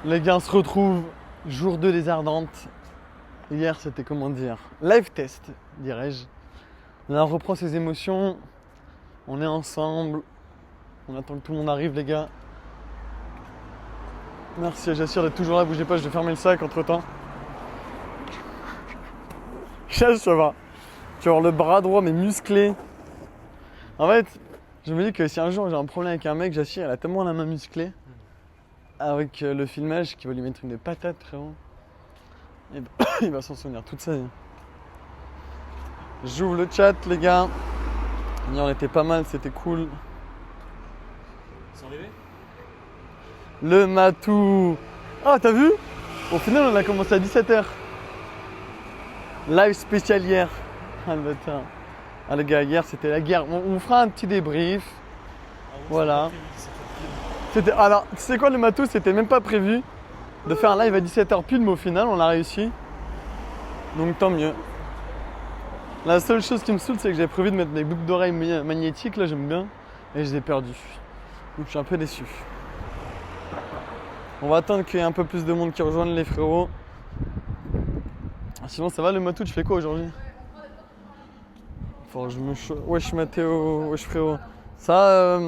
Les gars, on se retrouve jour 2 des Ardentes. Hier, c'était comment dire, live test, dirais-je. Là, on reprend ses émotions. On est ensemble. On attend que tout le monde arrive, les gars. Merci, j'assure d'être toujours là. Bougez pas, je vais fermer le sac entre temps. Ça va. Tu vas avoir le bras droit, mais musclé. En fait, je me dis que si un jour j'ai un problème avec un mec, j'assure, il a tellement la main musclée. Avec le filmage qui va lui mettre une patate, frérot. Et il va s'en souvenir toute sa vie. J'ouvre le chat, les gars. Hier, on était pas mal, c'était cool. Ils sont arrivés ? Le matou. Ah, t'as vu? Au final, on a commencé à 17h. Live spécial hier. Ah, le bâtard. Ah, les gars, hier, c'était la guerre. On fera un petit débrief. Ah, Voilà. Alors, tu sais quoi, le matou, c'était même pas prévu de faire un live à 17h pile, mais au final, on a réussi. Donc, tant mieux. La seule chose qui me saoule, c'est que j'avais prévu de mettre des boucles d'oreilles magnétiques, là, j'aime bien, et je les ai perdues. Donc, je suis un peu déçu. On va attendre qu'il y ait un peu plus de monde qui rejoigne les frérots. Sinon, ça va, le matou, tu fais quoi aujourd'hui? Faut que je me Wesh Mathéo, wesh frérot. Ça,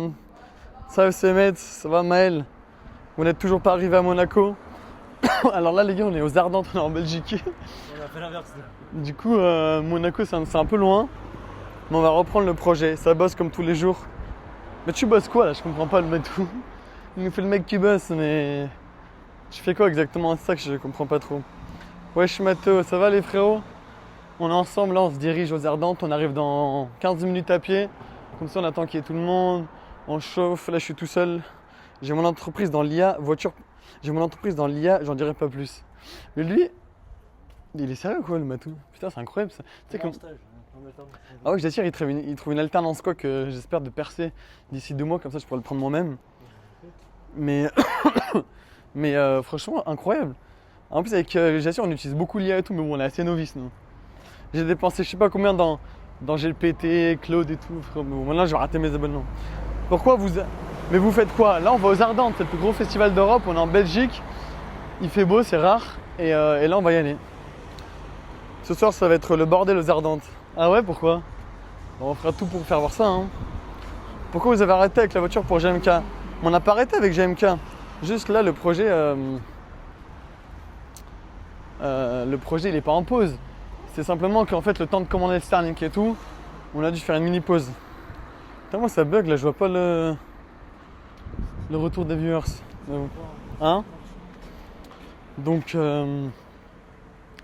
Semet, ça va Maël? Vous n'êtes toujours pas arrivé à Monaco? Alors là les gars, on est aux Ardentes, on est en Belgique. On a fait l'inverse. Du coup, Monaco c'est un peu loin. Mais on va reprendre le projet, ça bosse comme tous les jours. Mais tu bosses quoi là? Je comprends pas le matou. Il nous fait le mec qui bosse, mais... Tu fais quoi exactement? C'est ça que je comprends pas trop. Wesh Mathéo, ça va les frérots? On est ensemble, là on se dirige aux Ardentes, on arrive dans 15 minutes à pied. Comme ça on attend qu'il y ait tout le monde, on chauffe, là je suis tout seul. J'ai mon entreprise dans l'IA, j'ai mon entreprise dans l'IA, j'en dirai pas plus. Mais lui, il est sérieux quoi le matou? Putain c'est incroyable ça. Tu sais comme... Ah ouais, je t'assure, il trouve une alternance quoi que j'espère de percer d'ici 2 mois, comme ça je pourrais le prendre moi-même. Mais, franchement incroyable. En plus avec j'assure on utilise beaucoup l'IA et tout, mais bon on est assez novice nous. J'ai dépensé je sais pas combien dans GPT, Claude et tout. Frère. Bon, maintenant je vais rater mes abonnements. Pourquoi vous... Mais vous faites quoi? Là on va aux Ardentes, c'est le plus gros festival d'Europe, on est en Belgique. Il fait beau, c'est rare. Et là on va y aller. Ce soir ça va être le bordel aux Ardentes. Ah ouais, pourquoi? On fera tout pour faire voir ça. Hein. Pourquoi vous avez arrêté avec la voiture pour GMK? On n'a pas arrêté avec GMK. Juste là le projet il est pas en pause. C'est simplement qu'en fait le temps de commander le Starlink et tout, on a dû faire une mini pause. Putain moi ça bug là, je vois pas le retour des viewers. Hein? Donc là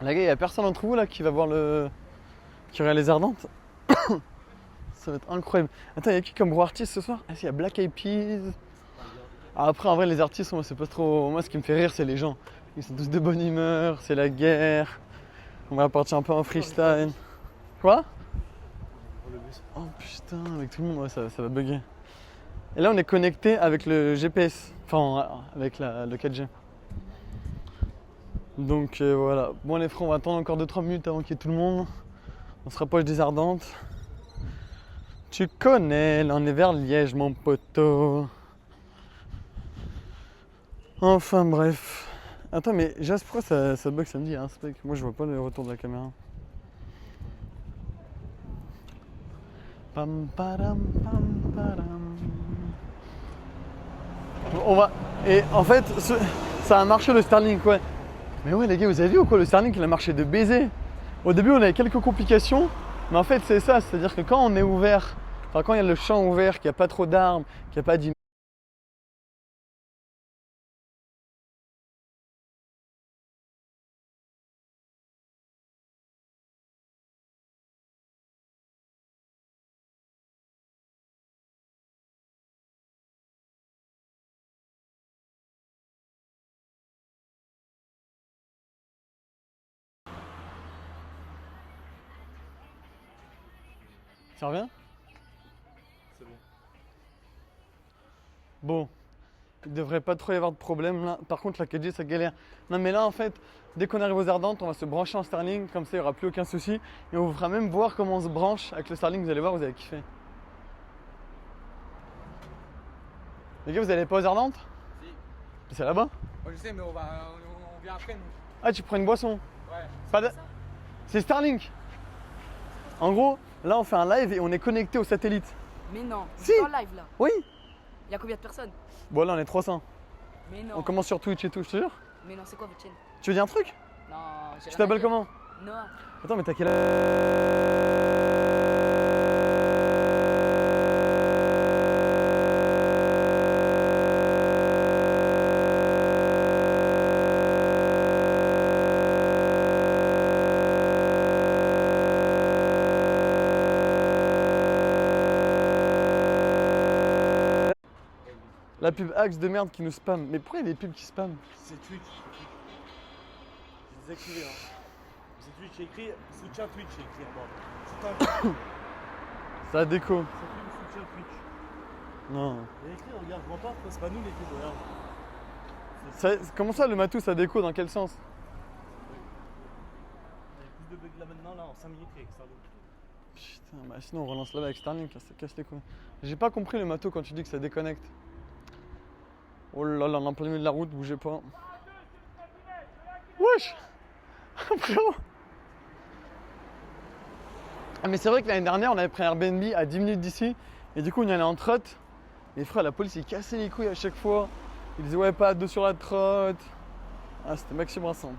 gars, il y a personne d'entre vous là qui va voir qui regarde les Ardentes. Ça va être incroyable. Attends, il y a qui comme gros artiste ce soir? Ah si, il y a Black Eyed Peas. Ah, après en vrai les artistes, moi c'est pas trop. Moi ce qui me fait rire c'est les gens. Ils sont tous de bonne humeur, c'est la guerre. On va partir un peu en freestyle. Quoi? Oh putain, avec tout le monde, ouais, ça va bugger. Et là, on est connecté avec le GPS, enfin avec le 4G. Donc voilà. Bon, les frères, on va attendre encore 2-3 minutes avant qu'il y ait tout le monde. On se rapproche des Ardentes. Tu connais, là, on est vers Liège, mon poteau. Enfin, bref. Attends, mais Jas, pourquoi ça bug samedi, hein, spec? Moi, je vois pas le retour de la caméra. Pam param pam param. On va. Et en fait, ça a marché le Starlink, ouais. Mais ouais les gars, vous avez vu ou quoi? Le Starlink il a marché de baiser. Au début on avait quelques complications, mais en fait c'est ça, c'est-à-dire que quand on est ouvert, enfin quand il y a le champ ouvert, qu'il n'y a pas trop d'armes, qu'il n'y a pas d'immeubles. Ça revient? C'est bon. Bon, il ne devrait pas trop y avoir de problème là. Par contre la 4G ça galère. Non mais là en fait, dès qu'on arrive aux Ardentes, on va se brancher en Starlink, comme ça il n'y aura plus aucun souci. Et on vous fera même voir comment on se branche avec le Starlink, vous allez voir, vous allez kiffer. Les gars, vous allez pas aux Ardentes? Si. C'est là-bas? Oh, je sais, mais on vient après, nous. Ah, tu prends une boisson? Ouais. Pas de... C'est Starlink. En gros, là on fait un live et on est connecté au satellite. Mais non, Si. c'est en live là. Oui. Il y a combien de personnes? Bon, là on est 300. Mais non. On commence sur Twitch et tout, je te jure. Mais non, c'est quoi votre chaîne? Tu veux dire un truc? Non, j'ai Tu rien t'appelles dit. comment? Noah. Attends, mais t'as quel âge? La pub Axe de merde qui nous spam. Mais pourquoi il y a des pubs qui spam? C'est Twitch. J'ai désactivé. Hein. C'est Twitch, j'ai écrit soutien Twitch, j'ai écrit en bas. C'est un. Ça déco. Ça fait soutien Twitch. Non. Il y a écrit, regarde, je vois pas, c'est pas nous les pubs, regarde. Comment ça le matou ça déco? Dans quel sens? Il y a plus de bugs là maintenant, là en 5 minutes avec Starlink. Putain, bah sinon on relance là avec Starlink, là, ça casse les couilles. J'ai pas compris le matos quand tu dis que ça déconnecte. Oh là là, on est en plein milieu de la route, bougez pas. Wesh. Frérot. Ah mais c'est vrai que l'année dernière on avait pris un Airbnb à 10 minutes d'ici et du coup on y allait en trotte. Les frères, la police ils cassaient les couilles à chaque fois. Ils disaient ouais pas à deux sur la trotte. Ah c'était Maxime Vincent.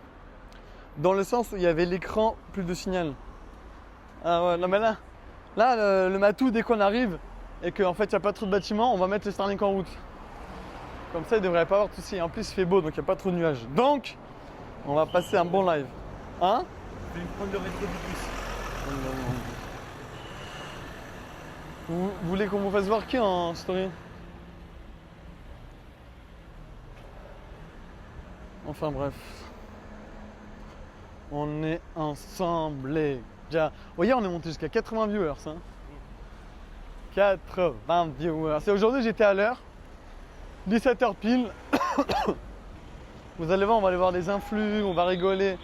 Dans le sens où il y avait l'écran, plus de signal. Ah ouais, non mais là le matou dès qu'on arrive et qu'en fait il n'y a pas trop de bâtiments, on va mettre le Starlink en route. Comme ça il devrait pas avoir de soucis. En plus il fait beau donc il n'y a pas trop de nuages. Donc on va passer un bon live. Hein? Je vais me prendre le rétro du bus. Vous voulez qu'on vous fasse voir qui en story? Enfin bref. On est ensemble les gars. Oh, hier on est monté jusqu'à 80 viewers. Hein. 80 viewers. Et aujourd'hui j'étais à l'heure. 17h pile. Vous allez voir, on va aller voir des influx, on va rigoler.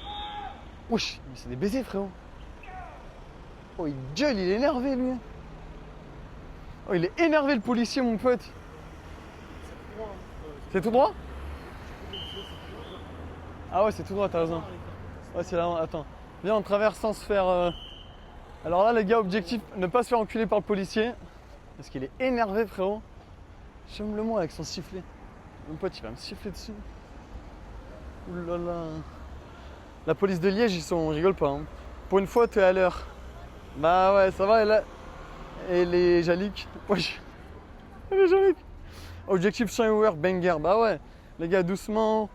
Wesh, mais c'est des baisers frérot. Oh il gueule, il est énervé lui. Oh il est énervé le policier mon pote. C'est tout droit? Ah ouais c'est tout droit, t'as raison. Ouais c'est là, attends. Viens on traverse sans se faire... Alors là les gars, objectif, ne pas se faire enculer par le policier. Parce qu'il est énervé frérot. J'aime le mot avec son sifflet. Mon pote il va me siffler dessus. Oulala. La police de Liège ils rigolent pas. Hein. Pour une fois t'es à l'heure. Bah ouais ça va et là. Et les Jaliques. Wesh. Les Jaliques. Objectif 100 viewers, banger. Bah ouais. Les gars doucement.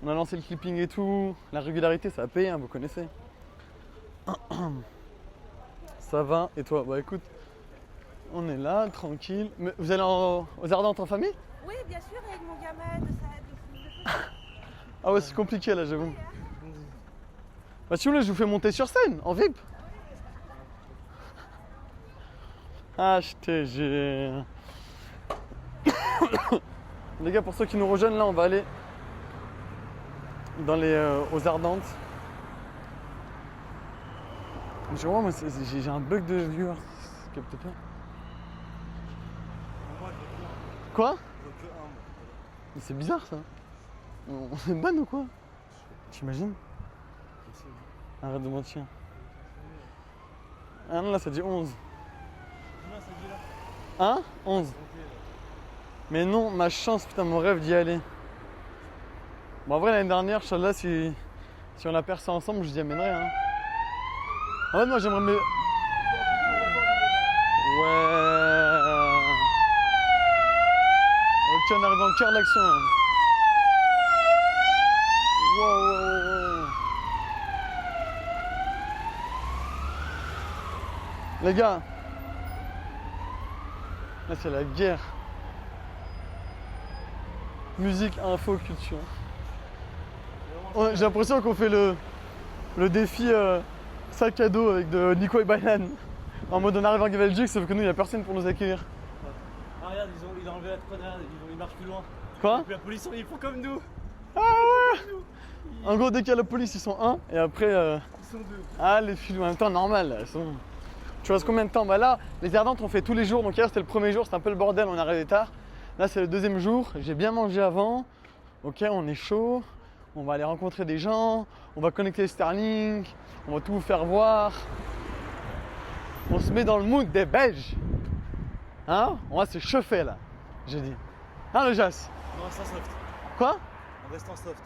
On a lancé le clipping et tout. La régularité ça a payé hein, vous connaissez. Ça va. Et toi? Bah écoute. On est là, tranquille. Mais vous allez aux Ardentes en famille? Oui, bien sûr, avec mon gamin de ça. Ah ouais, c'est compliqué là, j'avoue. Bah si vous voulez, je vous fais monter sur scène, en VIP. Ah, je te jure. Les gars, pour ceux qui nous rejoignent, là, on va aller aux Ardentes. Je vois, moi, j'ai un bug de viewers. Je capte pas. Quoi? Mais c'est bizarre ça. On est ban ou quoi? T'imagines? Arrête de mentir. Ah non là ça dit 11. Hein? 11. Mais non, ma chance, putain, mon rêve d'y aller. Bon en vrai l'année dernière, Inch'Allah, si on a percé ensemble, je t'y amènerai hein. En fait moi j'aimerais me... Ouais. Ok, on arrive dans le cœur de l'action là. Wow. Les gars, là c'est la guerre. Musique, info, culture. J'ai l'impression qu'on fait le défi sac à dos avec de Nico et Baylan. En mode on arrive en Belgique, sauf que nous il n'y a personne pour nous accueillir. Ah regarde, ils ont enlevé la promenade, ils marchent plus loin. Quoi? Et puis la police, ils font comme nous. Ah ouais. En gros, dès qu'il y a la police, ils sont un, et après... Ils sont deux. Ah, les filles, en même temps, normal, elles sont... Tu restes combien de temps? Bah là, les Ardentes, on fait tous les jours, donc hier c'était le premier jour, c'était un peu le bordel, on est arrivé tard. Là, c'est le deuxième jour, j'ai bien mangé avant. Ok, on est chaud. On va aller rencontrer des gens. On va connecter Starlink. On va tout vous faire voir. On se met dans le mood des Belges. Hein? On va se chauffer là. J'ai dit. Hein le Jas? On reste en soft. Quoi? On reste en soft.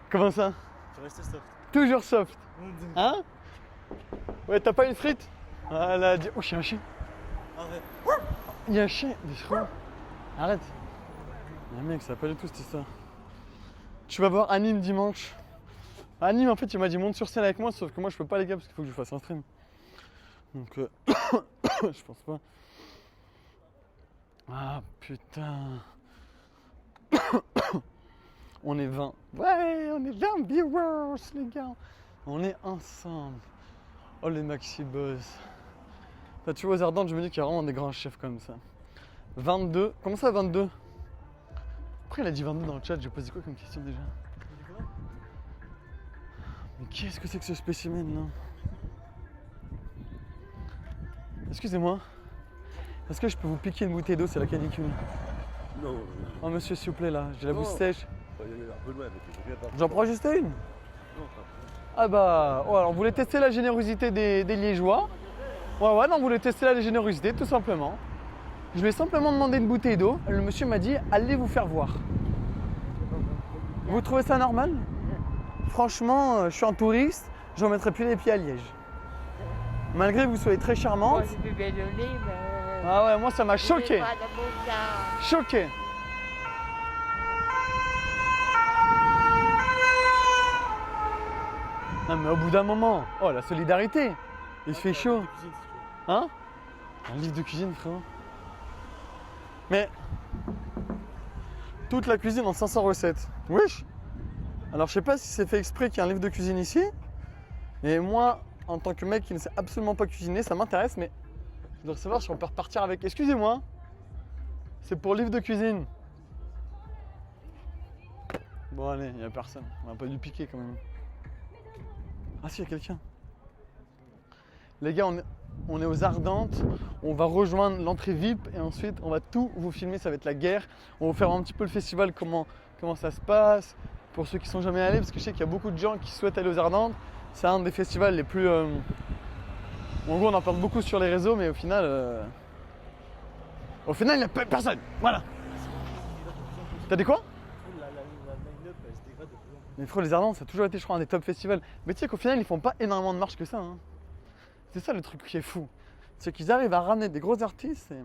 Comment ça? Je reste soft. Toujours soft. Hein? Ouais, t'as pas une frite? Ah là, oh, il y a un chien. Arrête. Il y a un chien. Arrête. Ah, mec, ça va pas du tout cette histoire. Tu vas voir Anime dimanche. Anime, en fait, il m'a dit monte sur scène avec moi, sauf que moi je peux pas, les gars, parce qu'il faut que je fasse un stream. Donc, je pense pas. Ah putain. On est 20. Ouais, on est 20 viewers, les gars. On est ensemble. Oh, les maxi buzz. Là, tu vois, aux Ardentes, je me dis qu'il y a vraiment des grands chefs comme ça. 22. Comment ça, 22? Pourquoi il a dit 22 dans le chat? J'ai posé quoi comme question déjà? Mais qu'est-ce que c'est que ce spécimen là? Excusez-moi. Est-ce que je peux vous piquer une bouteille d'eau? C'est la canicule. Non. Oh monsieur, s'il vous plaît là, j'ai la bouche sèche. Un peu loin, mais J'en prends juste une? Non, Ah bah, oh, alors vous voulez tester la générosité des Liégeois? Ouais, non, vous voulez tester la générosité, tout simplement. Je lui ai simplement demandé une bouteille d'eau. Le monsieur m'a dit, allez vous faire voir. Vous trouvez ça normal? Franchement, je suis un touriste, je ne remettrai plus les pieds à Liège. Malgré que vous soyez très charmante. Moi, je buvais le lait, mais... Ah ouais, moi ça m'a choqué. Pas de bon gars. Choqué. Non mais au bout d'un moment, oh la solidarité. Il se fait chaud. Hein? Un livre de cuisine, frérot. Mais toute la cuisine en 500 recettes. Wesh. Alors je sais pas si c'est fait exprès qu'il y a un livre de cuisine ici. Mais moi, en tant que mec qui ne sait absolument pas cuisiner, ça m'intéresse, mais je dois savoir si on peut repartir avec. Excusez-moi. C'est pour livre de cuisine. Bon allez, il n'y a personne. On va pas dû piquer quand même. Ah si, il y a quelqu'un. Les gars, on est aux Ardentes. On va rejoindre l'entrée VIP et ensuite on va tout vous filmer. Ça va être la guerre. On va vous faire un petit peu le festival, comment ça se passe. Pour ceux qui sont jamais allés, parce que je sais qu'il y a beaucoup de gens qui souhaitent aller aux Ardentes. C'est un des festivals les plus... En gros, on en parle beaucoup sur les réseaux, mais au final, il n'y a personne. Voilà. T'as dit quoi? La line-up, elle se dégrade de plus en plus. Mais frère, les Ardentes, ça a toujours été, je crois, un des top festivals. Mais tu sais qu'au final, ils font pas énormément de marche que ça. Hein. C'est ça le truc qui est fou. C'est qu'ils arrivent à ramener des gros artistes. Et...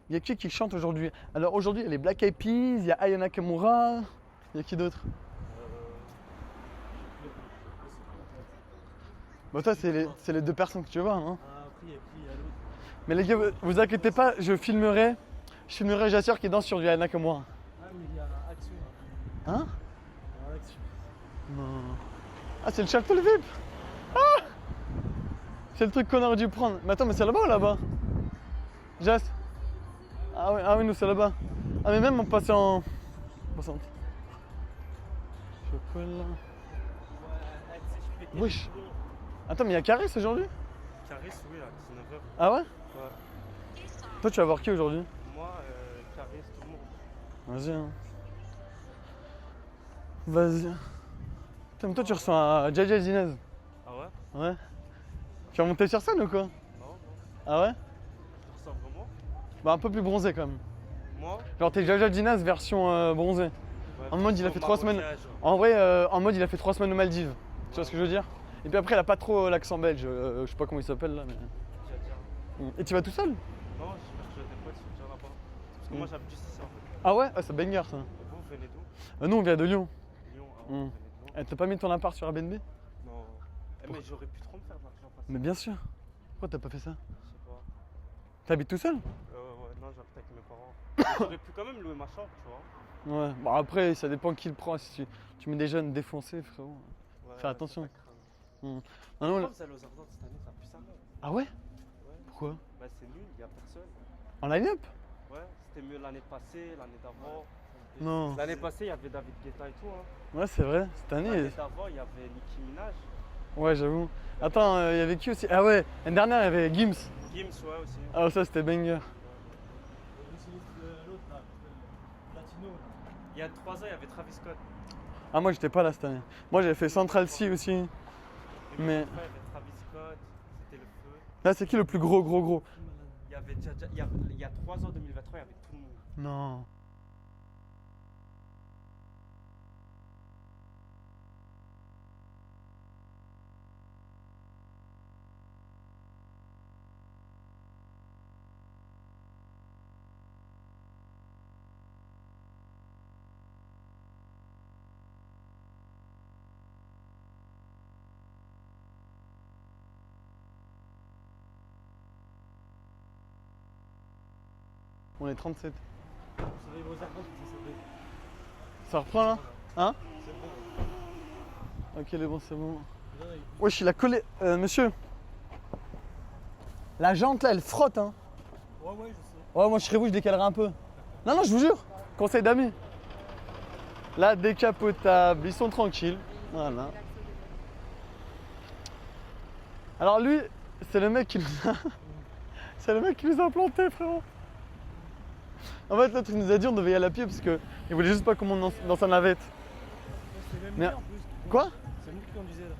Il y a qui chante aujourd'hui? Alors aujourd'hui, il y a les Black Eyed Peas, il y a Aya Nakamura. Il y a qui d'autre? Bah toi, c'est les deux personnes que tu veux voir, hein. Ah, après, il y a qui? Il y a l'autre. Mais les gars, vous inquiétez pas, je filmerai Jassir qui danse sur du Aya Nakamura. Ah, mais il y a Action. Hein? Il y a Action. Non. Ah, c'est le château le VIP. Ah, c'est le truc qu'on aurait dû prendre. Mais attends, mais c'est là-bas ou là-bas? Jas? Ah oui, nous c'est là-bas. Ah, mais même on passait en... Passante. Chocolat. Wesh. Attends, mais il y a Caris aujourd'hui? Caris, oui, à 19h. Ah ouais? Ouais. Toi, tu vas voir qui aujourd'hui? Moi, Caris, tout le monde. Vas-y, hein. Vas-y. Putain, mais toi, tu ressens à Jaja Zinez. Ah ouais? Ouais. Tu vas monter sur scène ou quoi? Non, non. Ah ouais? Tu ressens vraiment? Bah, un peu plus bronzé quand même. Moi? Genre, t'es Jaja Zinez version bronzé. Ouais, En mode, il a fait 3 semaines. En vrai, en mode, il a fait 3 semaines aux Maldives. Tu vois ce que je veux dire? Et puis après, il a pas trop l'accent belge. Je sais pas comment il s'appelle là, mais. Et tu vas tout seul? Non, je vais des potes, il y en a pas. Parce que moi, j'habite juste ici en fait. Ah ouais? Ah, c'est banger ça. Et vous, vous venez d'où? Nous, on vient de Lyon. Lyon. Ah, Mm. vous venez de Lyon. Eh, t'as pas mis ton appart sur Airbnb? Non. Eh, mais j'aurais pu trop me faire de l'argent passer. Mais bien sûr. Pourquoi t'as pas fait ça? Je sais pas. T'habites tout seul? Ouais, non, j'habite avec mes parents. J'aurais pu quand même louer ma chambre, tu vois. Ouais. Bon, après, ça dépend qui le prend. Si tu mets des jeunes défoncés, frérot. Ouais, Faire attention. ça craint. Ah non, Pourquoi là- vous allez aux Ardentes cette année, ça pue sa mère. Ah ouais? Ouais. Pourquoi? Bah, c'est nul, il y a personne. En line-up? Ouais, c'était mieux l'année passée, l'année d'avant. Non. L'année passée, il y avait David Guetta et tout. Hein. Ouais, c'est vrai. Cette année. L'année d'avant, il y avait Nicki Minaj. Ouais, j'avoue. Attends, il y avait qui aussi? Ah ouais, l'année dernière, il y avait Gims. Gims, ouais, aussi. Ah, ça, c'était banger. L'autre là, Latino. Il y a 3 ans, il y avait Travis Scott. Ah, moi j'étais pas là cette année. Moi j'avais fait Central C aussi. Et Mais- l'autre fois, il y avait Travis Scott, c'était le feu. Là, c'est qui le plus gros? Il y avait il y a 3 ans, 2023, il y avait tout le monde. Non. On est 37. Vous savez, vos arguments, ça s'appelle. Ça reprend là? Hein? C'est bon. Ok, les bons, c'est bon. Là, Wesh, il a collé. Monsieur. La jante là, elle frotte, hein. Ouais, je sais. Ouais, moi je serais vous, je décalerais un peu. Non, je vous jure. Conseil d'amis. Là, décapotable, ils sont tranquilles. Voilà. Alors lui, c'est le mec qui nous a. C'est le mec qui nous a planté, frérot. En fait, l'autre il nous a dit on devait y aller à pied parce qu'il voulait juste pas qu'on monte dans sa navette. C'est même Mais- lui en plus. Quoi? C'est lui qui conduisait là.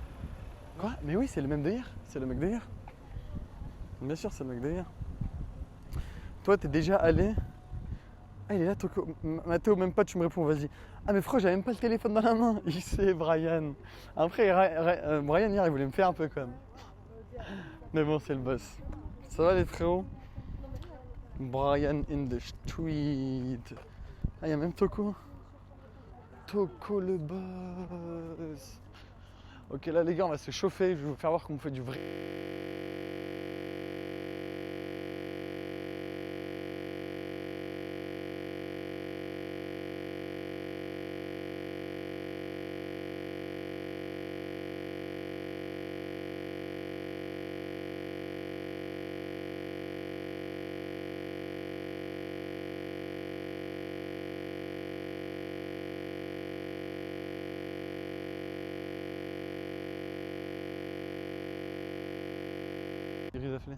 Quoi? Mais oui, c'est le même de hier. C'est le mec de hier. Bien sûr, c'est le mec de hier. Toi, t'es déjà allé. Ah, il est là, Toko. Mathéo, même pas, tu me réponds, vas-y. Ah, mais frère, j'avais même pas le téléphone dans la main. Il sait, Brian. Après, Brian, hier, il voulait me faire un peu quand même. Mais bon, c'est le boss. Ça va, les frérots? Brian in the street. Ah, il y a même Toko. Toko le boss. Ok, là, les gars, on va se chauffer. Je vais vous faire voir qu'on fait du vrai. Gris afflé.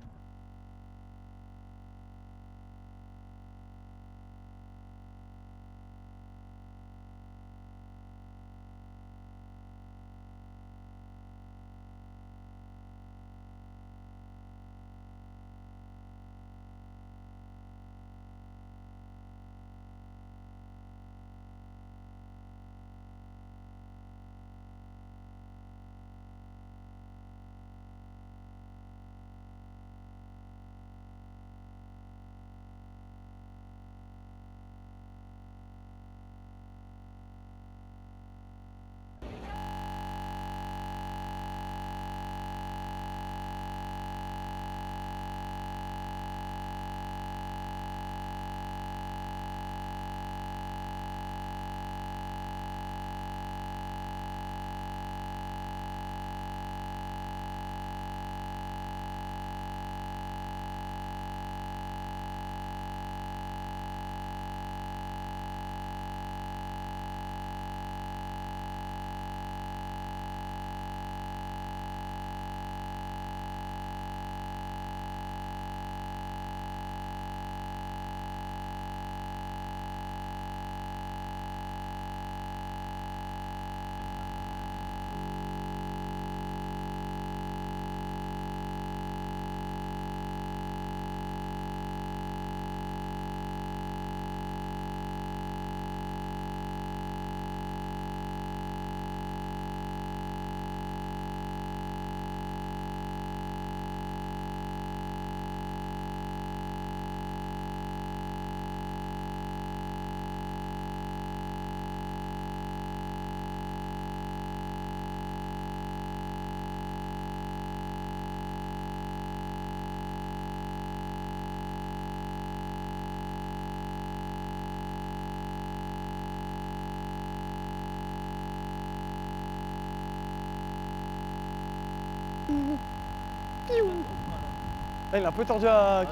Ah, il est un peu tordu à. Ok,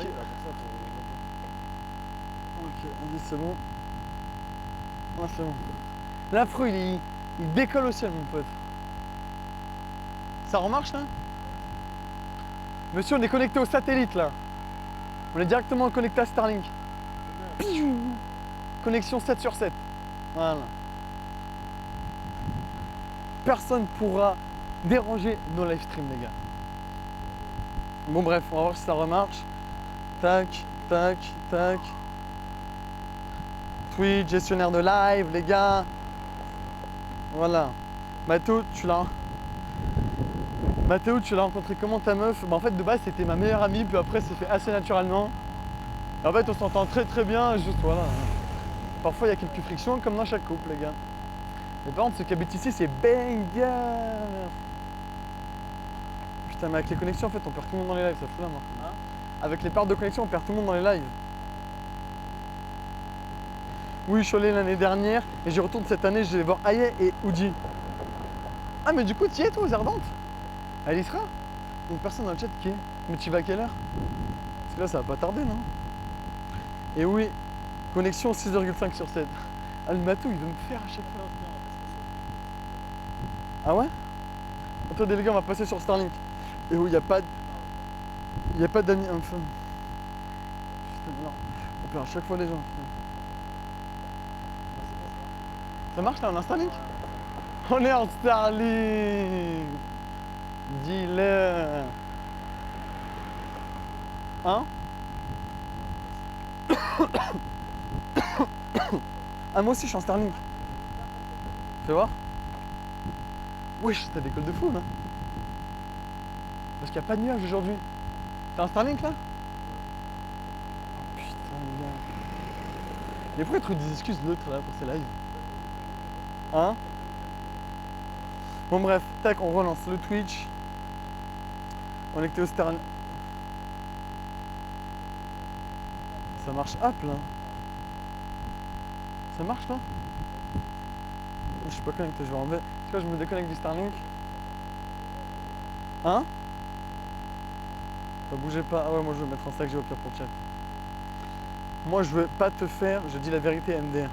vas-y, c'est bon. Ouais, c'est bon. L'affreux, il décolle au ciel, mon pote. Ça remarche là? Monsieur, on est connecté au satellite là. On est directement connecté à Starlink. Piou. Connexion 7 sur 7. Voilà. Personne pourra déranger nos live streams, les gars. Bon bref, on va voir si ça remarche. Tac, tac, tac. Twitch, gestionnaire de live, les gars. Voilà. Mathéo, tu l'as rencontré comment ta meuf? Bah, en fait de base c'était ma meilleure amie, puis après c'est fait assez naturellement. Et en fait on s'entend très très bien, juste voilà. Parfois il y a quelques frictions comme dans chaque couple, les gars. Mais par contre, ceux qui habitent ici, c'est banger. Putain, mais avec les connexions, en fait, on perd tout le monde dans les lives, ça fout la mort. Hein? Avec les pertes de connexion, on perd tout le monde dans les lives. Oui, je suis allé l'année dernière et j'y retourne cette année, je vais voir Aye et Oudi. Ah, mais du coup, tu y es toi aux Ardentes? Elle y sera? Il y a une personne dans le chat qui est. Mais tu vas à quelle heure? Parce que là, ça va pas tarder, non? Et oui, connexion 6,5 sur 7. Ah, le matou, il veut me faire à chaque fois. Ah ouais? Attendez les gars, on va passer sur Starlink. Et où il n'y a pas d'amis infâmes. Putain, non. On perd à chaque fois les gens. Putain. Ça marche là, on a un Starlink? On est en Starlink. Dis-le. Hein? Ah moi aussi je suis en Starlink. Fais voir. Wesh, t'as des cols de fou là. Parce qu'il n'y a pas de nuages aujourd'hui. T'as un Starlink là? Putain les gars. Mais pourquoi il trouve des excuses l'autre là pour ses lives? Hein? Bon bref, tac, on relance le Twitch. On est au Starlink. Ça marche hop là. Ça marche là? Je suis pas connecté, je vais enlever. Tu vois, je me déconnecte du Starlink. Hein? Ça bougez pas. Ah ouais, moi je vais mettre en stack au pire pour le chat. Moi je veux pas te faire, je dis la vérité MDR.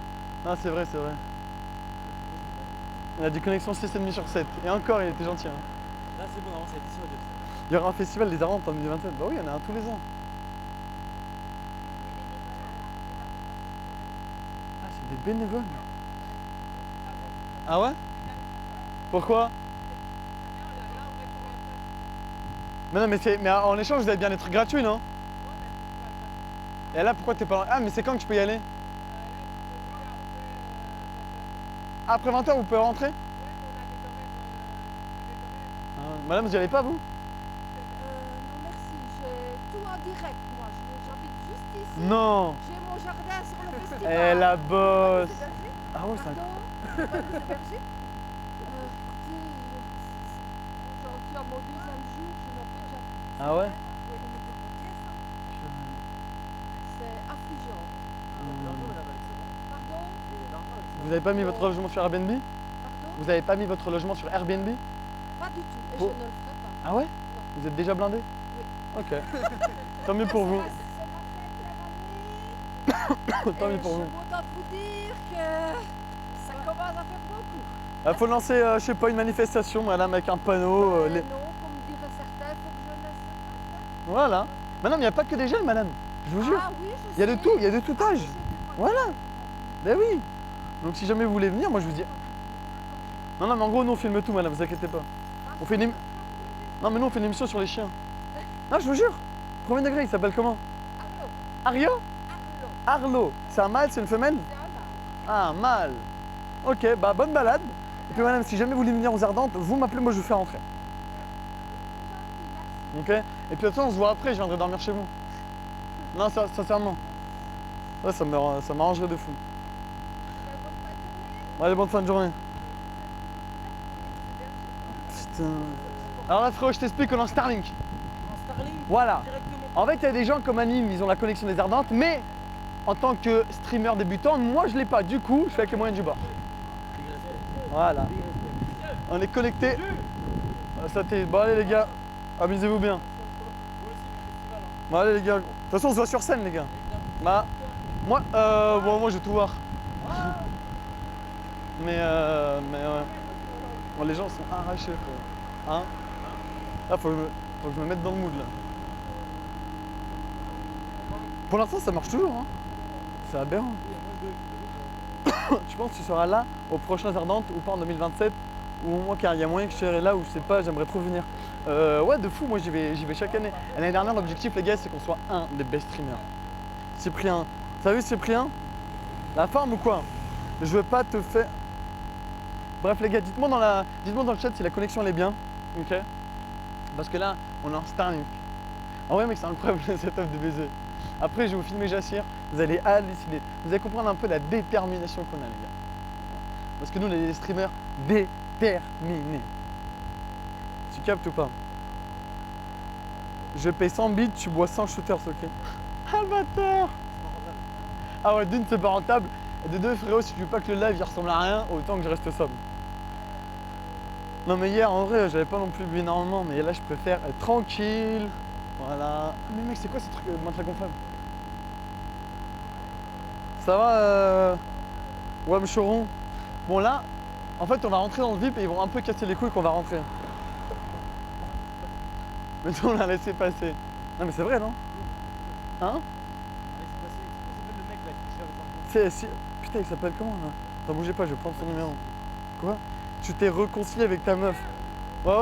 Ah c'est vrai, c'est vrai. Il a dit connexion 6,5 sur 7. Et encore, il était gentil. Hein. Là c'est bon, ça a été sur deux. Il y aura un festival des Ardentes en 2027. Bah oui, il y en a un tous les ans. Ah, c'est des bénévoles. Ah ouais? Pourquoi? Mais non, mais en échange, vous avez bien des trucs gratuits, non? Et là, pourquoi t'es pas... Ah, mais c'est quand que je peux y aller? Après 20h, vous pouvez rentrer? Ah, madame, vous y allez pas, vous? Non merci, j'ai tout en direct moi, j'habite juste ici. Non. J'ai mon jardin sur le festival. Eh, la bosse. Vous êtes hébergé? Ah ouais, c'est un... Pardon, vous pouvez nous héberger? Écoutez, j'en suis à mon deuxième jour, je n'en fais déjà. Ah ouais? Oui, on était pour 10, hein. C'est affligeant. Pardon? Vous avez pas mis votre logement sur Airbnb? Pardon? Vous avez pas mis votre logement sur Airbnb? Pas du tout, et Pour- je ne le ferai pas. Ah ouais? Vous êtes déjà blindé? Oui. Ok. Tant mieux pour vous. C'est ma cinquième année. Tant mieux Et pour vous. je suis contente de vous dire que ça commence à faire beaucoup. Il faut lancer, je sais pas, une manifestation, madame, avec un panneau. Non, comme diraient certains, il faut que je ne sais pas. Voilà. Madame, il n'y a pas que des jeunes, madame. Je vous jure. Ah oui, je sais. Il y a de tout, il y a de tout âge. J'ai vu pas Voilà. Ben oui. Donc si jamais vous voulez venir, moi je vous dis. Non, non, mais en gros, nous on filme tout, madame, vous inquiétez pas. On fait une Non, mais nous on fait une émission sur les chiens. Non, je vous jure. Premier degré, il s'appelle comment? Arlo, Ario? Arlo, Arlo. C'est un mâle, c'est une femelle? c'est un mâle. Ah, un mâle. Ok, bah bonne balade. Et puis madame, si jamais vous voulez venir aux Ardentes, vous m'appelez, moi je vous fais rentrer. Ok? Et puis de toute façon, on se voit après, je viendrai dormir chez vous. Non, sincèrement. Ouais, ça m'arrangerait de fou. Allez, bonne fin de journée. Putain. Alors là, frérot, je t'explique, on est en Starlink. En Starlink Voilà. directement. En fait, il y a des gens comme Anime, ils ont la connexion des Ardentes, mais en tant que streamer débutant, moi je l'ai pas. Du coup, je fais avec les moyens du bord. Voilà. On est connecté. Ça t'est. Bon, allez, les gars, amusez-vous bien. Bon, allez, les gars. De toute façon, on se voit sur scène, les gars. Bah, moi, bon, moi, je vais tout voir. Mais ouais. Bon, les gens sont arrachés, quoi. Hein? Là, faut que je me mette dans le mood, là. Pour l'instant, ça marche toujours, hein. C'est aberrant. tu penses que tu seras là aux prochains Ardentes ou pas en 2027? Ou au moins car il y a moyen que je serai là ou je sais pas, j'aimerais trop venir. Ouais, de fou, moi j'y vais chaque année. L'année dernière, l'objectif, les gars, c'est qu'on soit un des best streamers. Cyprien, t'as vu Cyprien? La forme ou quoi? Je veux pas te faire. Bref, les gars, dites-moi dans le chat si la connexion elle est bien. Ok? Parce que là, on est en Starlink. En vrai, mec, c'est incroyable le setup de baiser. Après, je vais vous filmer Jassir, vous allez halluciner. Vous allez comprendre un peu la détermination qu'on a, les gars. Parce que nous, on est des streamers déterminés. Tu captes ou pas? Je paye 100 bits, tu bois 100 shooters, ok? Ah, bâtard! Ah ouais, d'une, c'est pas rentable. Et de deux, frérot, si tu veux pas que le live il ressemble à rien, autant que je reste sobre. Non, mais hier, en vrai, j'avais pas non plus bu énormément, mais là, je préfère être tranquille. Voilà. Mais mec, c'est quoi ce truc matelas gonflable? Ça va, ouais, me choron. Bon, là, en fait, on va rentrer dans le VIP et ils vont un peu casser les couilles qu'on va rentrer. Mais nous, on l'a laissé passer. Non, mais c'est vrai, non? Hein? Si... Putain, il s'appelle comment là? Attends, bougez pas, je vais prendre son numéro. Quoi? Tu t'es réconcilié avec ta meuf? Ouais,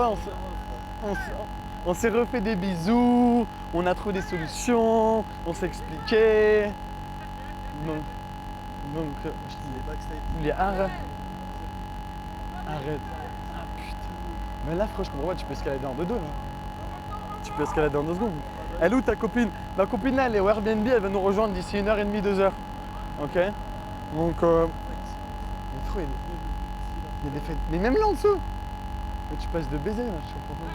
on s'est refait des bisous, on a trouvé des solutions, on s'est expliqué. Donc je dis, arrête. Arrête. Ah putain. Mais là, frère, je comprends pas, tu peux escalader en 2 là. Tu peux escalader en 2 secondes. Elle est où ta copine? Ma copine là, elle est au Airbnb, elle va nous rejoindre d'ici 1h30, 2h. Ok? Donc, mais trop, il y a des fêtes. Mais même là en dessous! Mais tu passes de baiser là, je comprends pas.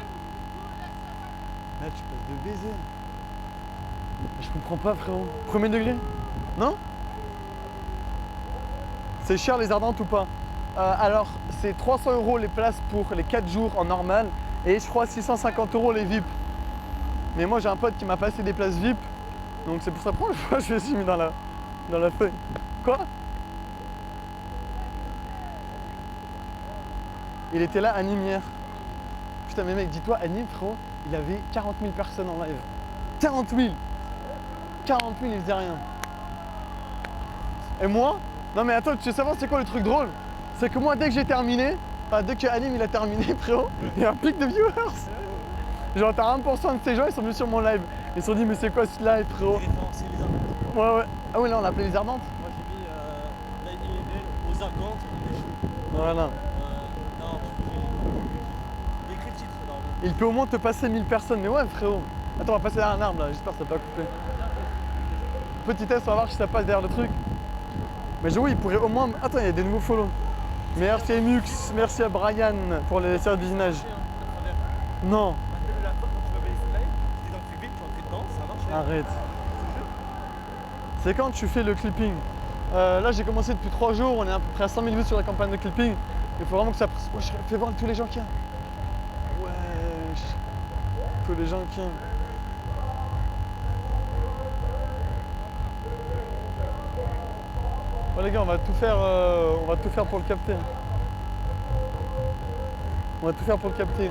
Là, tu passes de baiser. Je comprends pas, frérot. Premier degré? Non? C'est cher les Ardentes ou pas? Alors, c'est 300 € les places pour les 4 jours en normal et je crois 650 € les VIP. Mais moi, j'ai un pote qui m'a passé des places VIP, donc c'est pour ça que je les ai mis dans la feuille. Quoi? Il était là à Nîmes hier. Putain, mais mec, dis-toi, à Nîmes, frérot, il avait 40 000 personnes en live. 40 000! 40 000, il faisait rien. Et moi? Non, mais attends, tu sais savoir c'est quoi le truc drôle? C'est que moi, dès que j'ai terminé, enfin, dès que Nîmes il a terminé, frérot, il y a un pic de viewers. Genre, t'as 1% de ces gens, ils sont venus sur mon live. Ils se sont dit, mais c'est quoi ce live, frérot? C'est les Ardentes. Ouais, ouais. Ah oui, là, on l'appelait les Ardentes. Moi j'ai mis Lightning Level aux Ardentes, les choux. Voilà. Non, j'ai écrit le titre normalement. Il peut au moins te passer 1000 personnes. Mais ouais, frérot. Attends, on va passer derrière un arbre là. J'espère que ça va pas couper. Petit test, on va voir si ça passe derrière le truc. Mais oui, il pourrait au moins. Attends, il y a des nouveaux follow. Merci à Mux, merci à Brian pour les services de visionnage. Non. La fois quand tu m'avais laissé live, j'étais dans le public, tu rentrais dedans, ça marche. Arrête. C'est quand tu fais le clipping. Là, j'ai commencé depuis 3 jours. On est à peu près à 100 000 vues sur la campagne de clipping. Il faut vraiment que ça. Wesh, fais voir tous les gens qu'il y a. Wesh. Tous les gens qu'il y a. Bon les gars, on va tout faire pour le capter. On va tout faire pour le capter. IRL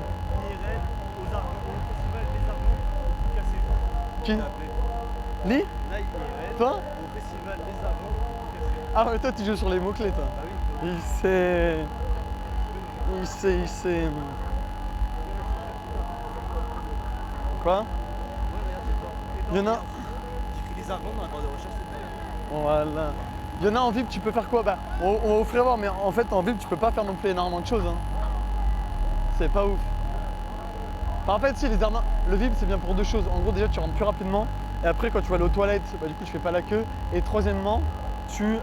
aux Ardentes, au festival des Ardentes, tout cassé. Qui? On l'a appelé. Lee? Là, IRL, Toi? au festival des Ardentes, tout cassé. Ah ouais, toi tu joues sur les mots-clés toi. Bah oui. Il sait. Quoi? Il y en a. J'écris les Ardentes dans la barre de recherche, c'est pas. Voilà. Il y en a en VIP, tu peux faire quoi? Bah, on va vous faire voir, mais en fait en VIP tu peux pas faire non plus énormément de choses. Hein. C'est pas ouf. Enfin, en fait, si les Ardentes, le VIP c'est bien pour 2 choses. En gros, déjà tu rentres plus rapidement, et après quand tu vas aller aux toilettes, bah, du coup tu fais pas la queue. Et troisièmement, tu.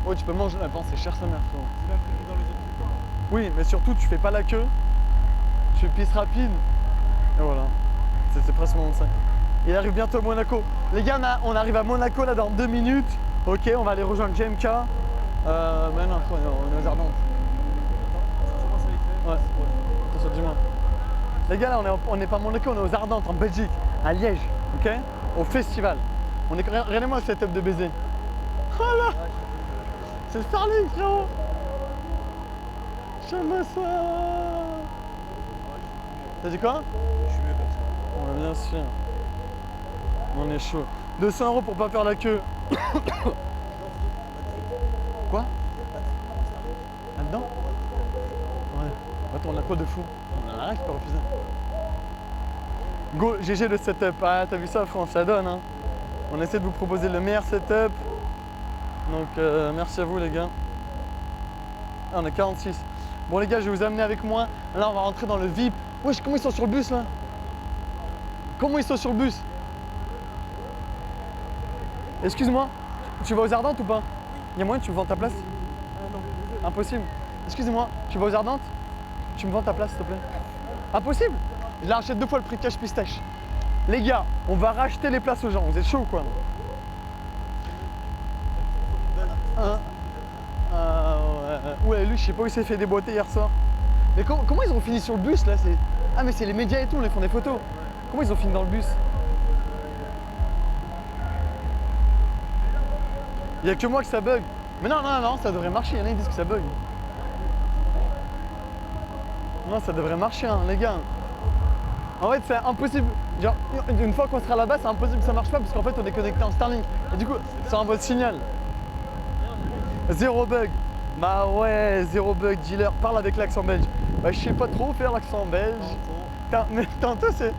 Ouais, tu peux manger. La c'est cher sa mère, frérot. C'est même plus dans les autres trucs. Oui, mais surtout tu fais pas la queue, tu pisses rapide, et voilà. C'est principalement ça. Il arrive bientôt à Monaco. Les gars, on arrive à Monaco là dans 2 minutes. Ok, on va aller rejoindre JMK. Mais non, on est aux Ardentes. Ouais, attention, dis-moi. Les gars, là, on est pas à Monaco, on est aux Ardentes, en Belgique, à Liège, ok? Au festival. Regardez-moi le setup de baiser. Voilà! C'est Starlink, frérot! J'aime ça! T'as dit quoi? Je suis mieux comme ça. Ouais, bien sûr. On est chaud. 200 € pour pas faire la queue. Quoi? Là-dedans? Ouais. Attends, on a quoi de fou? On a rien qui peut refuser. Go, GG le setup. Ah, t'as vu ça, France, ça donne. Hein. On essaie de vous proposer le meilleur setup. Donc, merci à vous, les gars. Ah, on est 46. Bon, les gars, je vais vous amener avec moi. Là, on va rentrer dans le VIP. Wesh, comment ils sont sur le bus, là? Comment ils sont sur le bus? Excuse-moi, tu vas aux Ardentes ou pas? Il y a moyen que tu me vends ta place? Non. Impossible. Excuse-moi, tu vas aux Ardentes? Tu me vends ta place, s'il te plaît? Impossible. Je la rachète 2 fois le prix de cash pistache. Les gars, on va racheter les places aux gens. Vous êtes chaud ou quoi? Hein? Ouais, lui, je sais pas où il s'est fait déboîter hier soir. Mais comment ils ont fini sur le bus, là? Ah, mais c'est les médias et tout, ils font des photos. Comment ils ont fini dans le bus? Il y a que moi que ça bug. Mais non, ça devrait marcher. Il y en a qui disent que ça bug. Non, ça devrait marcher, hein, les gars. En fait, c'est impossible. Genre, une fois qu'on sera là-bas, c'est impossible que ça marche pas parce qu'en fait, on est connecté en Starlink. Et du coup, ça envoie le signal. Zéro bug. Bah ouais, zéro bug, dealer. Parle avec l'accent belge. Bah, je sais pas trop faire l'accent belge. Mais tantôt, c'est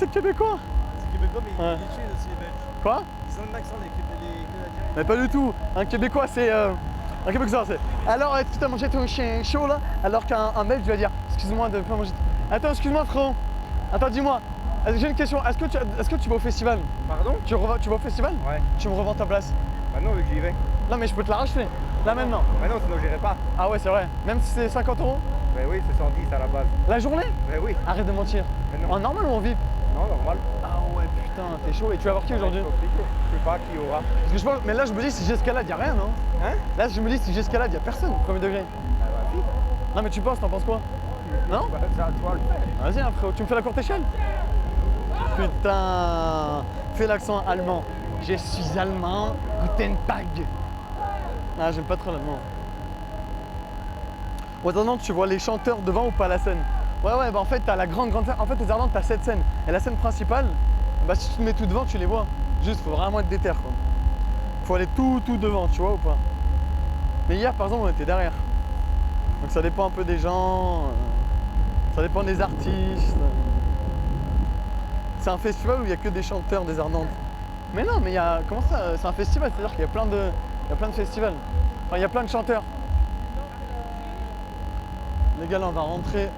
québécois. C'est québécois, mais Ouais. il est chill aussi, les Belges. Quoi? Ils ont un accent, les Canadiens. Mais pas du tout. Un québécois, c'est. Un québécois, c'est. Alors, est-ce que tu as mangé ton chien chaud là? Alors qu'un belge va dire excuse-moi de pas manger. Attends, excuse-moi, frérot. Attends, dis-moi. J'ai une question. Est-ce que tu vas au festival? Pardon? Tu vas au festival? Ouais. Tu me revends ta place? Bah non, vu que j'y vais. Non, mais je peux te la racheter. Là maintenant. Bah non, sinon j'irai pas. Ah ouais, c'est vrai. Même si c'est 50 €? Bah oui, c'est 110 à la base. La journée? Bah oui. Arrête de mentir. Mais non. En normal ou en VIP? Non, normal. Ah ouais, putain, t'es chaud. Et tu vas voir qui aujourd'hui? Je sais pas qui aura. Parce que je pense. Mais là, je me dis, si j'escalade, y'a rien, non? Hein? Là, je me dis, si j'escalade, y'a personne, premier degré. Ah bah vite. Non, mais tu penses, t'en penses quoi? Non? Bah c'est à toi le faire. Vas-y, hein, frérot, tu me fais la courte échelle? Putain, fais l'accent allemand. Je suis allemand, Guten Tag. Ah, j'aime pas trop l'allemand. Au Ardentes, tu vois les chanteurs devant ou pas à la scène? Ouais, bah en fait, t'as la grande scène. En fait, aux Ardentes, t'as 7 scènes. Et la scène principale, bah si tu te mets tout devant, tu les vois. Juste, faut vraiment être déter, quoi. Faut aller tout devant, tu vois ou pas? Mais hier, par exemple, on était derrière. Donc ça dépend un peu des gens, ça dépend des artistes. C'est un festival où il n'y a que des chanteurs des Ardentes. Mais non, mais il y a. Comment ça? C'est un festival, c'est-à-dire qu'il y a plein de festivals. Enfin, il y a plein de chanteurs. Les gars, là, on va rentrer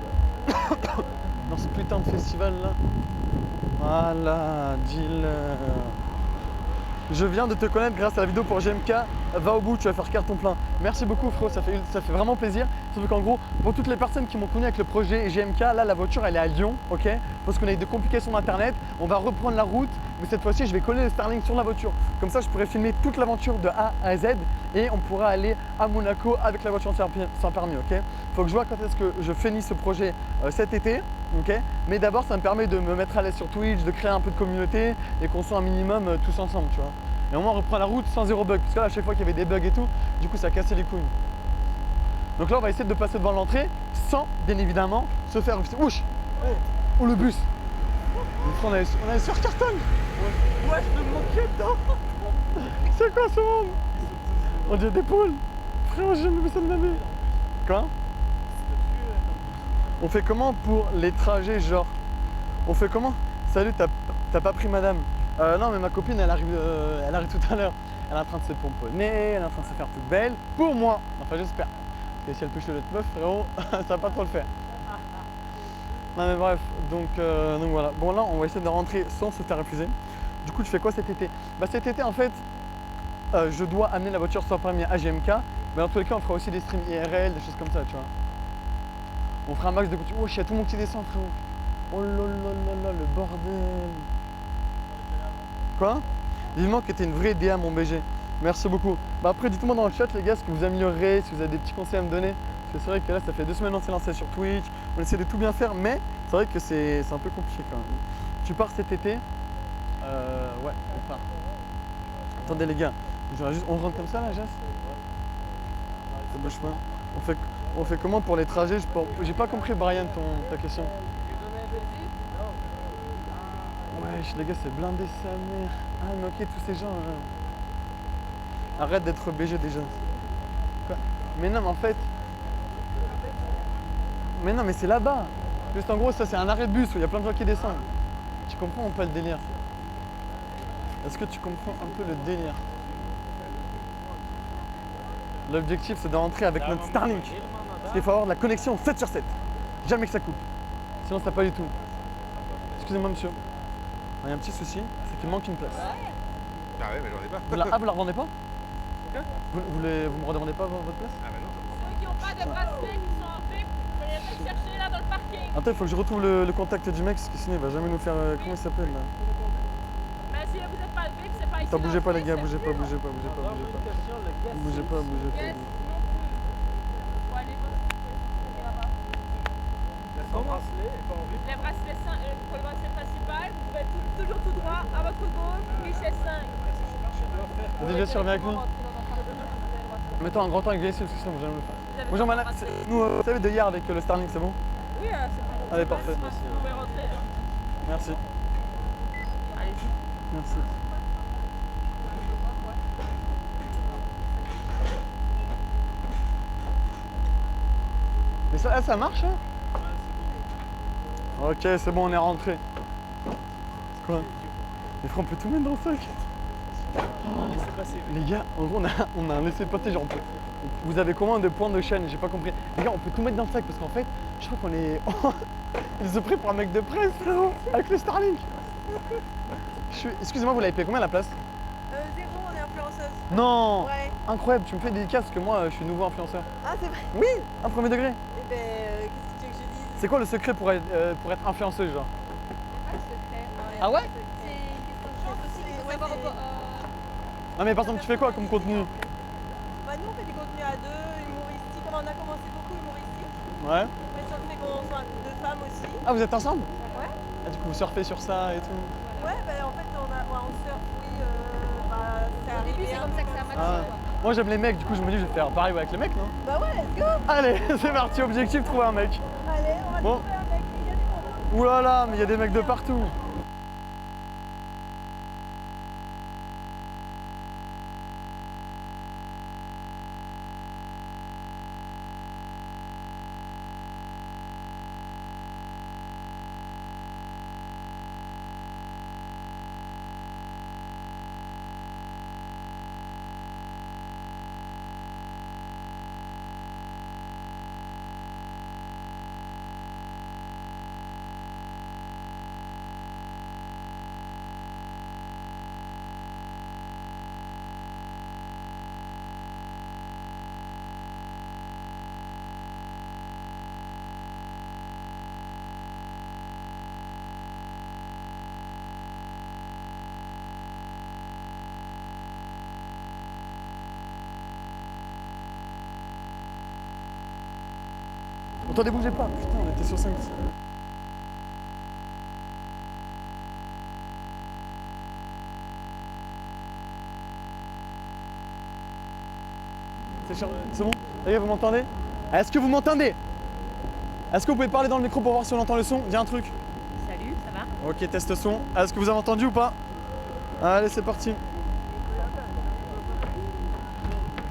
dans ce putain de festival là. Voilà, dealer. Je viens de te connaître grâce à la vidéo pour GMK. Va au bout, tu vas faire carton plein. Merci beaucoup, frérot, ça fait vraiment plaisir. Sauf qu'en gros, pour toutes les personnes qui m'ont connu avec le projet GMK, là, la voiture, elle est à Lyon, ok? Parce qu'on a eu des complications d'internet. On va reprendre la route, mais cette fois-ci, je vais coller le Starlink sur la voiture. Comme ça, je pourrais filmer toute l'aventure de A à Z et on pourra aller à Monaco avec la voiture sans permis, ok? Faut que je vois quand est-ce que je finis ce projet cet été, ok? Mais d'abord, ça me permet de me mettre à l'aise sur Twitch, de créer un peu de communauté et qu'on soit un minimum tous ensemble, tu vois? Et au moins on reprend la route sans zéro bug. Parce que là à chaque fois qu'il y avait des bugs et tout, du coup ça a cassé les couilles. Donc là on va essayer de passer devant l'entrée sans bien évidemment se faire. Ouch! Oh le bus! On a sur carton! Ouais, je me manquais dedans! C'est quoi ce monde? On dirait des poules! Frère, j'ai jamais vu ça de ma vie! Quoi? On fait comment pour les trajets genre? On fait comment? Salut, t'as pas pris madame? Non mais ma copine elle arrive tout à l'heure. Elle est en train de se pomponner, elle est en train de se faire toute belle. Pour moi. Enfin j'espère. Parce que si elle peut le meuf frérot, ça va pas trop le faire. Non mais bref, donc voilà. Bon là on va essayer de rentrer sans se faire refuser. Du coup tu fais quoi cet été? Bah cet été en fait je dois amener la voiture sans permis à GMK. Mais dans tous les cas on fera aussi des streams IRL, des choses comme ça tu vois. On fera un max de couture. Oh, il y a tout le monde qui descend frérot. Oh là là, le bordel. Quoi? Vivement que t'es une vraie DA mon BG. Merci beaucoup. Bah après dites-moi dans le chat les gars ce que vous améliorerez, si vous avez des petits conseils à me donner. Parce que c'est vrai que là ça fait 2 semaines qu'on s'est lancé sur Twitch, on essaie de tout bien faire, mais c'est vrai que c'est un peu compliqué quand même. Tu pars cet été? Ouais, on part. Attendez les gars, on rentre comme ça là, Jess? Ça bouge pas. On fait comment pour les trajets? J'ai pas compris Brian ta question. Wesh les gars c'est blindé sa mère. Ah mais ok tous ces gens Arrête d'être BG déjà. Mais non, mais en fait. Mais non, mais c'est là-bas. Juste en gros, ça c'est un arrêt de bus où il y a plein de gens qui descendent. Tu comprends ou pas le délire? Est-ce que tu comprends un peu le délire? L'objectif c'est de rentrer avec notre Starlink. Parce qu'il faut avoir de la connexion 7 sur 7. Jamais que ça coupe. Sinon ça pas du tout. Excusez-moi monsieur. Il y a un petit souci, c'est qu'il manque une place. Ah ouais, mais j'en ai pas. Vous la revendez pas? Vous me redemandez pas votre place? Ah bah non, Ceux qui n'ont pas de bracelet, qui sont en VIP, vous pouvez les chercher là dans le parking. Attends, il faut que je retrouve le contact du mec, parce que sinon il va jamais nous faire. Comment il s'appelle là? Mais si vous n'êtes pas VIP, c'est pas ici. Attends, bougez pas les gars, bougez pas, Alors, bougez pas. question, le guest Bougez pas, bougez pas. Yes, non plus. Faut aller voir si vous pouvez là-bas. Sans bracelet et pas en VIP. Les bracelets pour le bracelet principal, vous pouvez toujours tout droit à votre gauche, guichet 5. Déjà sûr, viens avec nous. Mettons un grand angle ici, parce que sinon jamais le faire. Bonjour madame, nous, vous savez de hier avec le Starlink, c'est bon? Oui, c'est bon. Allez, parfait. Vous pouvez rentrer. Merci. Allez-y. Merci. Mais ça marche hein? Ok, c'est bon, on est rentré. C'est quoi? Mais frère, on peut tout mettre dans le sac. Les gars, en gros, on a un laissez-passer, genre vous avez combien de points de chaîne? J'ai pas compris. Les gars, on peut tout mettre dans le sac parce qu'en fait, je crois qu'on est. Ils se prennent pour un mec de presse, frérot, avec le Starlink. Excusez-moi, vous l'avez payé combien la place? 0, on est influenceuse. Non! Ouais. Incroyable, tu me fais des dédicaces parce que moi, je suis nouveau influenceur. Ah, c'est vrai. Oui, un premier degré. Eh ben, qu'est-ce que tu veux que je dise? C'est quoi le secret pour être influenceuse, genre? Ah ouais? C'est une question de chance aussi, il faut savoir. Non mais par exemple, tu fais quoi comme contenu? Bah, nous, on fait des contenus à deux, humoristiques. On a commencé beaucoup humoristique. Ouais. Mais sur le fait qu'on soit un couple de femmes aussi. Ah, vous êtes ensemble? Ouais. Ah, du coup, vous surfez sur ça et tout? Ouais, bah, en fait, on surfe, oui. Bah, c'est arrivé. C'est comme ça que ça marche. Ah. Moi, j'aime les mecs, du coup, je me dis, je vais faire pareil avec les mecs, non? Bah, ouais, let's go. Allez, c'est parti, objectif, trouver un mec. Allez, on va Bon. trouver un mec. Il y a du monde. Ouh là là, mais il y a des mecs de partout. Attendez, bougez pas, putain, on était sur 5. C'est bon? Les gars, vous m'entendez? Est-ce que vous m'entendez? Est-ce que vous pouvez parler dans le micro pour voir si on entend le son? Dis un truc. Salut, ça va? Ok, test son. Est-ce que vous avez entendu ou pas? Allez, c'est parti.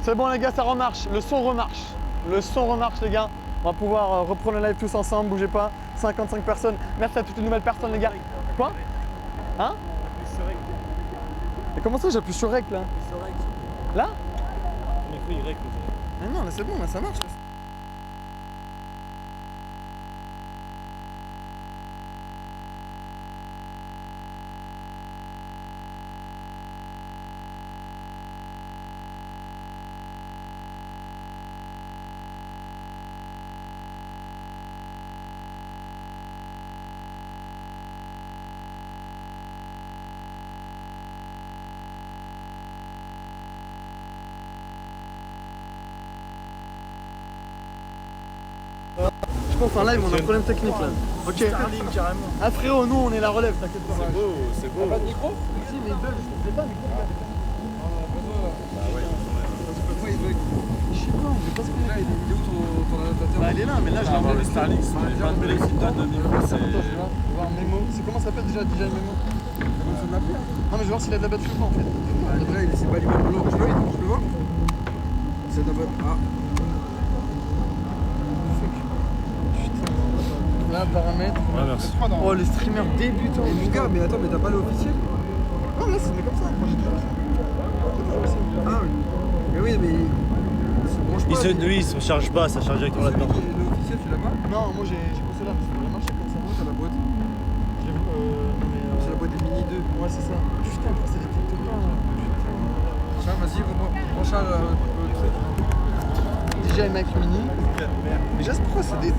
C'est bon les gars, ça remarche. Le son remarche. Le son remarche les gars. On va pouvoir reprendre le live tous ensemble, bougez pas. 55 personnes. Merci à toutes les nouvelles personnes les gars. Quoi? Hein? Et comment ça j'appuie sur REC là? Là? On écrit Y. Mais non, là c'est bon, là ça marche. Là. Je pense en live on a un problème technique là. Ok. Starlink carrément. Ah frérot, nous on est la relève, t'inquiète pas. C'est beau, c'est beau. Pas de micro? Si mais ils bug, je sais pas micro. Pourquoi il bug? Je sais pas, on sait pas ce qu'on Là, a. il est où ton adaptateur? Bah elle est là, mais là je l'ai Avoir enlevé. le Starlink, c'est pas de mélodie, c'est pas de micro, Attends, c'est. je vais voir Memo. C'est comment ça s'appelle déjà Memo? Comment ça m'appelle? Non mais je vais voir s'il a de la batterie ou pas en fait. Là, c'est pas allumé blanc. Tu peux voir? Ça doit pas. Ah. paramètres. Ouais, merci. Oh, les streamers débutants. Et mon gars, mais attends, mais t'as pas l'officiel? Non, là, c'est comme ça. Moi, j'ai toujours ça. Ah oui. Mais oui, mais. Ça branche pas. Oui, il se charge pas, ça charge directement là-dedans. L'officiel, tu l'as pas? Non, moi, j'ai pas celle-là, mais ça devrait marcher comme ça. Non, t'as la boîte. J'ai vu, non, mais. C'est la boîte des Mini 2. Ouais, c'est ça. Putain, après, c'est des trucs de pain, là. Tiens, vas-y, branche le truc. DJI Mac Mini. Mais déjà, c'est pourquoi c'est des gars.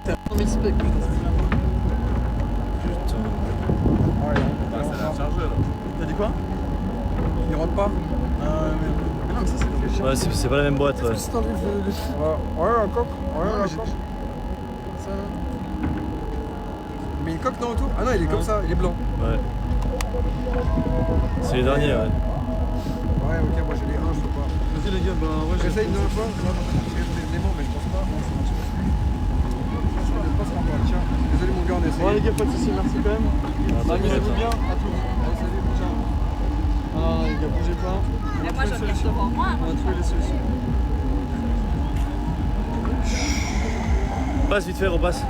T'as un mix-spec, putain, c'est bien. C'est la chargeuse. T'as dit quoi? Il rentre pas? Mais non, mais ça, c'est très cher. Ouais, c'est pas la même boîte. Ouais. Si t'enlèves le truc. Ouais, un coq. Ouais, Non, un mais j'ai coq. ça, là. Mais une coque non autour? Ah non, il est comme ça, il est blanc. Ouais. C'est les derniers, ouais. Ouais, ok, moi j'ai les 1, je peux pas. Vas-y, les gars, bah, ouais, j'ai. Essaye une dernière fois, là, j'ai des éléments, mais je pense pas. Non, ça marche pas. Je passe encore, tiens. Désolé, mon gars, on essaie. Bon, les gars, pas de soucis, merci quand même. Amusez-vous bien, à tous. Allez, salut, ciao. Non, les gars, bougez pas. Mais moi, je regarde devant moi. On va trouver les solutions. Passe vite fait, repasse.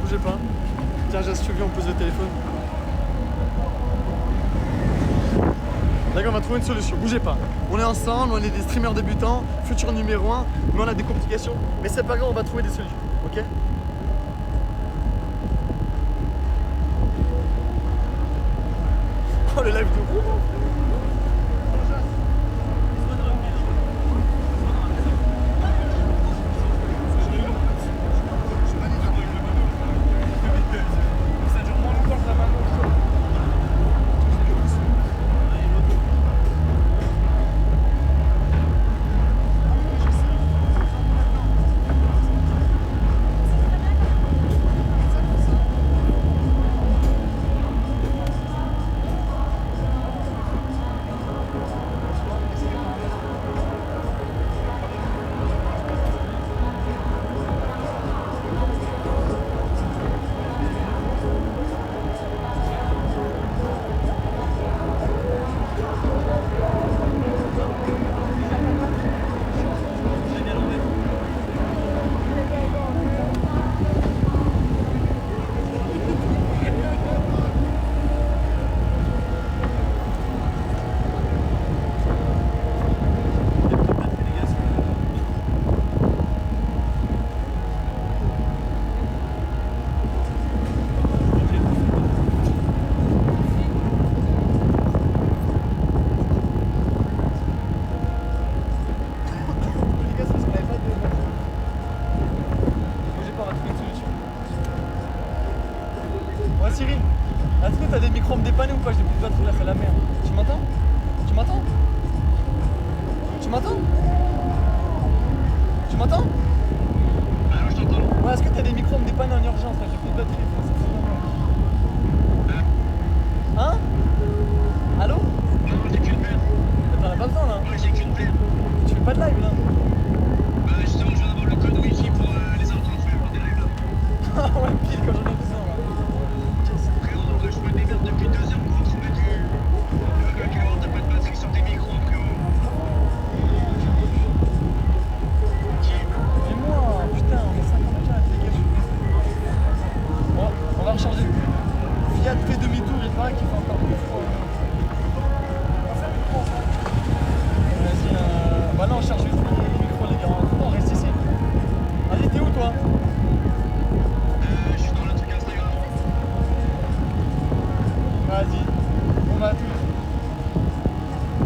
Bougez pas. Tiens, j'ai suivi, on pose le téléphone. D'accord, on va trouver une solution. Bougez pas. On est ensemble, on est des streamers débutants, futur numéro 1, mais on a des complications. Mais c'est pas grave, on va trouver des solutions. Ok? Oh, le live de roue. Ouais Cyril, est-ce que t'as des micros à me dépanner ou pas? J'ai plus de batterie là, c'est la merde. Tu m'entends? Tu m'entends? Tu m'entends? Tu m'entends? Allô, je t'entends. Ouais, est-ce que t'as des micros à me dépanner en urgence là? J'ai plus de batterie, frère, c'est la merde. Hein? Allô? Non, j'ai qu'une paire. Mais t'en as pas le temps là. Ouais, j'ai qu'une paire. Tu fais pas de live là? Bah, justement, je viens d'avoir le code Wi-Fi pour les ordres en faire des lives là. Ah ouais, pile quand j'en ai besoin là. Frérot, je me démerde depuis 2 heures pour retrouver du. Frérot, t'as pas de batterie sur tes micros, frérot. Dis-moi, putain, on est 54 les gars, je suis désolé. Bon, on va recharger. Fiat fait demi-tour, il paraît qu'il fait encore plus froid. Vas-y, bah non, on charge vite le micro les gars, on reste ici. Vas-y, t'es où toi? Je suis dans le truc Instagram. Vas-y, on va tous.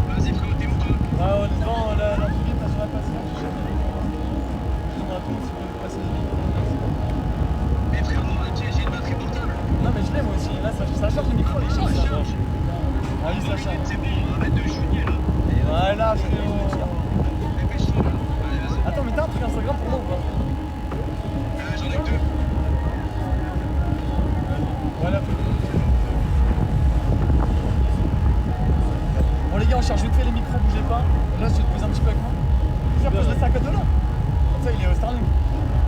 Vas-y, frérot, t'es où toi? Ah, on est devant la fille, t'as sur la place là. On va tous, si vous voulez passer les micros. Mais frérot, j'ai une batterie portable. Non mais je l'ai moi aussi, là ça charge le micro, il charge ça. Ah oui, ça charge. C'est bon, arrête de chouiner là. Voilà frérot. Dépêche-toi là. Allez, vas-y. Attends, mais t'as un truc Instagram pour moi ou pas? J'en ai que 2. Voilà. Bon les gars, on charge vite fait les micros, bougez pas. Là, je vais te poser un petit peu avec moi. Viens, pose le sac à dos là. Comme ça, il est au Starlink.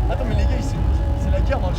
Attends, mais les gars, c'est la guerre dans le chat.